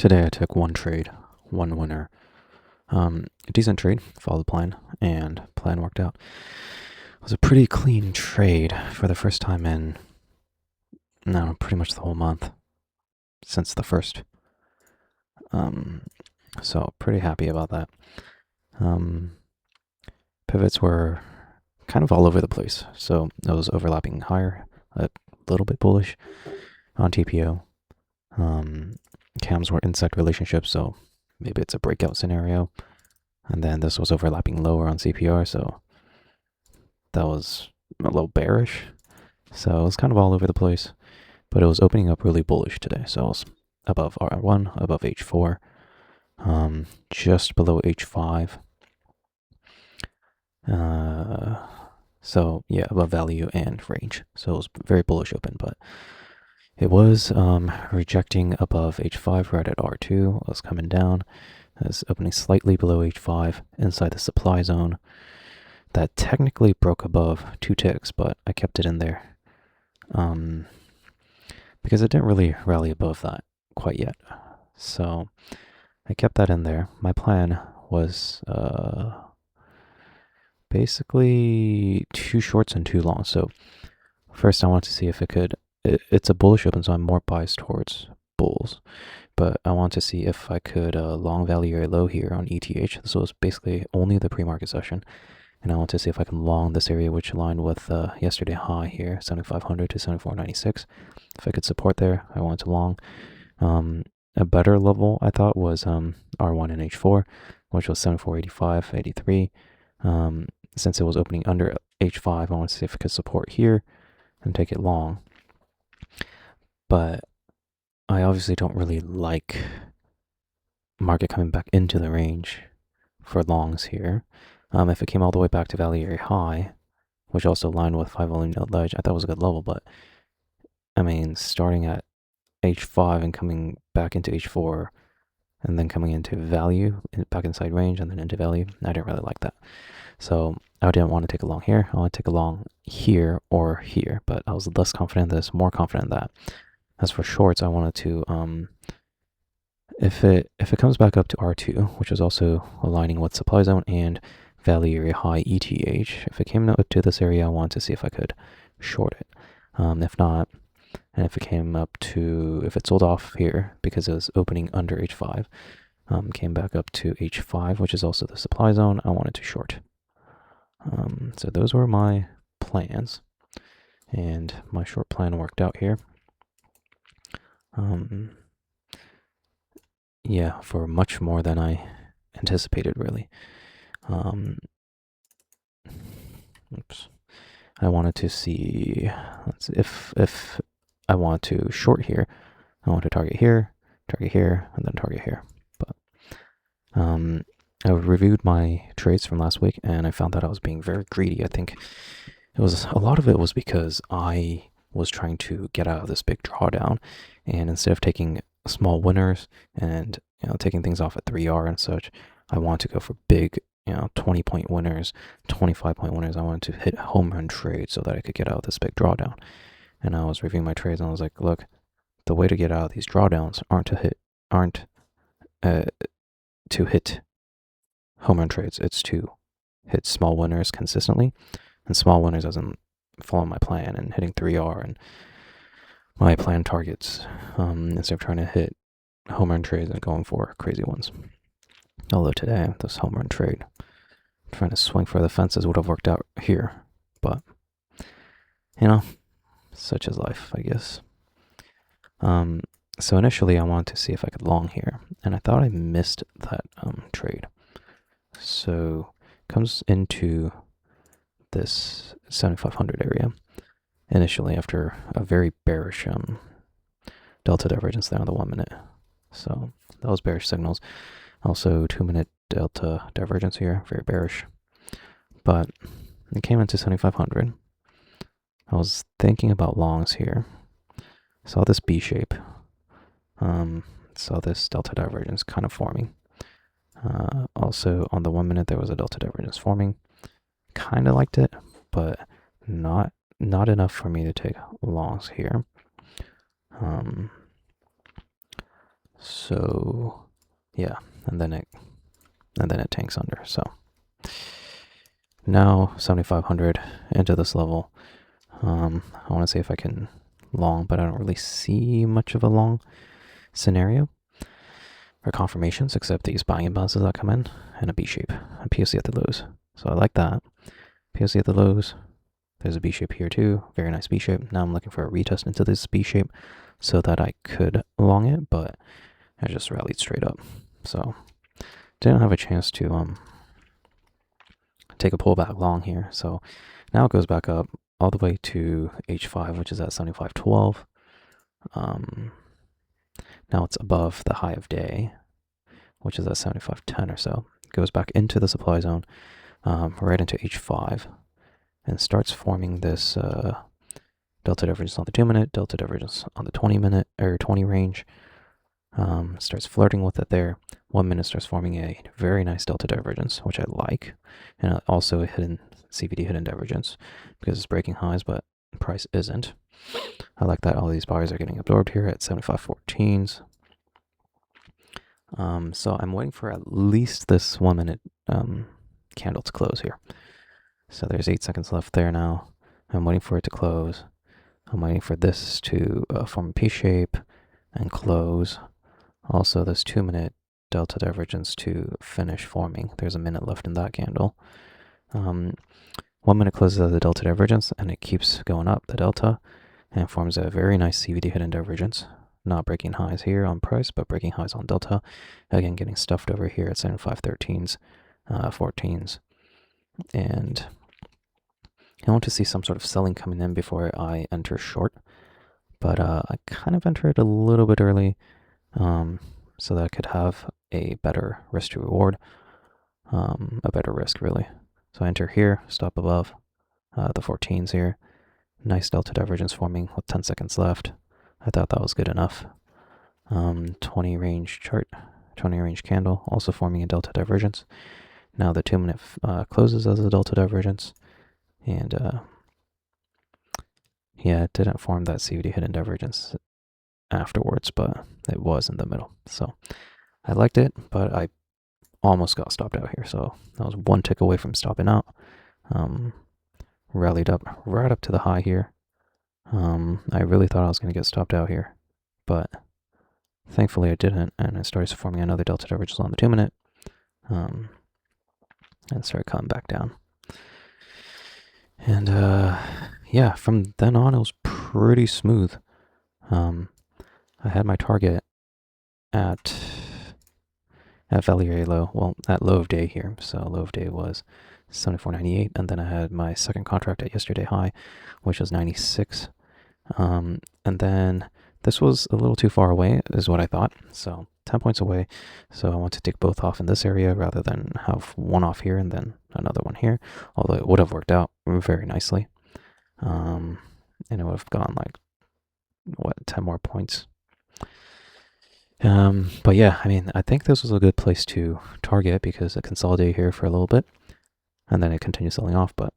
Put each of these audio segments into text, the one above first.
Today I took one trade, one winner. A decent trade, followed the plan, and plan worked out. It was a pretty clean trade for the first time in, no, pretty much the whole month since the first. So pretty happy about that. Pivots were kind of all over the place. So it was overlapping higher, a little bit bullish on TPO. Cams were insect relationships, so maybe it's a breakout scenario. And then this was overlapping lower on CPR, so that was a little bearish. So it was kind of all over the place, but it was opening up really bullish today. So it was above R1, above H4, just below H5. So yeah, above value and range. So it was very bullish open, but it was rejecting above H5 right at R2. It was coming down. It was opening slightly below H5 inside the supply zone. That technically broke above 2 ticks, but I kept it in there because it didn't really rally above that quite yet. So I kept that in there. My plan was basically 2 shorts and 2 longs. So first I want to see if it could, it's a bullish open, so I'm more biased towards bulls. But I want to see if I could long value area low here on ETH. So it's basically only the pre-market session. And I want to see if I can long this area, which aligned with yesterday high here, 7,500 to 7,496. If I could support there, I wanted to long. A better level, I thought, was R1 and H4, which was 7,485, 83. Since it was opening under H5, I want to see if I could support here and take it long. But I obviously don't really like market coming back into the range for longs here. If it came all the way back to value area high, which also aligned with 5 volume node ledge, I thought it was a good level, but I mean, starting at H5 and coming back into H4 and then coming into value, back inside range and then into value, I didn't really like that. So I didn't want to take a long here. I want to take a long here or here, but I was less confident in this, more confident in that. As for shorts, I wanted to, if it comes back up to R2, which is also aligning with supply zone and value area high ETH, if it came up to this area, I wanted to see if I could short it. If not, and if it came up to, if it sold off here because it was opening under H5, came back up to H5, which is also the supply zone, I wanted to short. So those were my plans, and my short plan worked out here. Yeah, for much more than I anticipated, really. Oops. I wanted to see if I want to short here, I want to target here, and then target here. But I reviewed my trades from last week, and I found that I was being very greedy. I think it was a lot of it was because I was trying to get out of this big drawdown, and instead of taking small winners and taking things off at 3R and such, I want to go for big 20-point winners, 25-point winners. I wanted to hit home run trades so that I could get out of this big drawdown. And I was reviewing my trades and I was like, look, the way to get out of these drawdowns aren't to hit home run trades. It's to hit small winners consistently, and small winners as in following my plan and hitting 3R and my plan targets, instead of trying to hit home run trades and going for crazy ones. Although today, this home run trade, trying to swing for the fences would have worked out here. But, such is life, I guess. So initially, I wanted to see if I could long here. And I thought I missed that trade. So, comes into this 7,500 area. Initially, after a very bearish delta divergence there on the 1 minute. So, that was bearish signals. Also, 2-minute delta divergence here, very bearish. But it came into 7,500. I was thinking about longs here. Saw this B shape. Saw this delta divergence kind of forming. Also, on the 1 minute, there was a delta divergence forming. Kind of liked it, but not enough for me to take longs here. So yeah, and then it tanks under. So now 7,500 into this level. I want to see if I can long, but I don't really see much of a long scenario or confirmations except these buying imbalances that come in and a B shape, a POC at the lows. So I like that. POC at the lows. There's a B shape here too. Very nice B shape. Now I'm looking for a retest into this B shape so that I could long it, but I just rallied straight up. So didn't have a chance to take a pullback long here. So now it goes back up all the way to H5, which is at 75.12. Now it's above the high of day, which is at 75.10 or so. It goes back into the supply zone, right into H5, and starts forming this delta divergence on the 2-minute, delta divergence on the 20-minute or 20 range. Starts flirting with it there. 1 minute starts forming a very nice delta divergence, which I like, and also a hidden CVD hidden divergence because it's breaking highs, but price isn't. I like that all these buyers are getting absorbed here at 75.14s. So I'm waiting for at least this 1 minute candle to close here. So there's 8 seconds left there now. I'm waiting for it to close. I'm waiting for this to form a P shape and close. Also, this 2-minute delta divergence to finish forming. There's a minute left in that candle. 1 minute closes as a delta divergence, and it keeps going up the delta and forms a very nice CVD hidden divergence. Not breaking highs here on price, but breaking highs on delta. Again, getting stuffed over here at 75.13s, 14s. And I want to see some sort of selling coming in before I enter short. But I kind of entered a little bit early so that I could have a better risk to reward, a better risk really. So I enter here, stop above the 14s here. Nice delta divergence forming with 10 seconds left. I thought that was good enough. 20 range chart, 20 range candle, also forming a delta divergence. Now the 2-minute closes as a delta divergence. And yeah, it didn't form that CVD hidden divergence afterwards, but it was in the middle. So I liked it, but I almost got stopped out here. So that was 1 tick away from stopping out. Rallied up right up to the high here. I really thought I was going to get stopped out here, but thankfully I didn't, and I started forming another delta divergence on the 2-minute, and started coming back down. And yeah, from then on it was pretty smooth. I had my target at Value low, well, at low of day here. So low of day was 74.98, and then I had my second contract at yesterday high, which was 96. And then this was a little too far away, is what I thought. So 10 points away. So I want to take both off in this area rather than have one off here and then another one here. Although it would have worked out very nicely. And it would have gone like, what, 10 more points. But yeah, I mean, I think this was a good place to target because it consolidated here for a little bit and then it continued selling off. But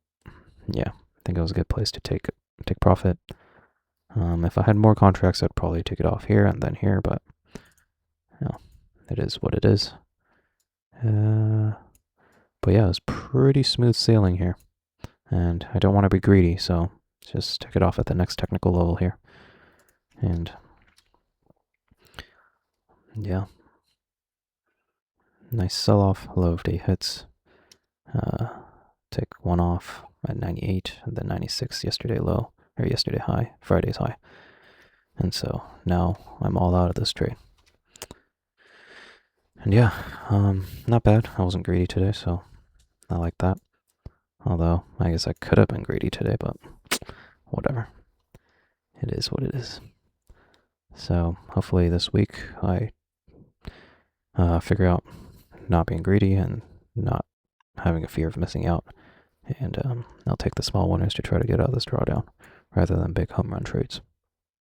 yeah, I think it was a good place to take profit. If I had more contracts, I'd probably take it off here and then here, but you know, it is what it is. But yeah, it was pretty smooth sailing here, and I don't want to be greedy, so just take it off at the next technical level here. And yeah, nice sell-off, low of day hits. Take one off at 98 and then 96 yesterday low, or yesterday high, Friday's high. And so now I'm all out of this trade. And yeah, not bad. I wasn't greedy today, so I like that. Although I guess I could have been greedy today, but whatever. It is what it is. So hopefully this week I figure out not being greedy and not having a fear of missing out. And I'll take the small winners to try to get out of this drawdown rather than big home run trades.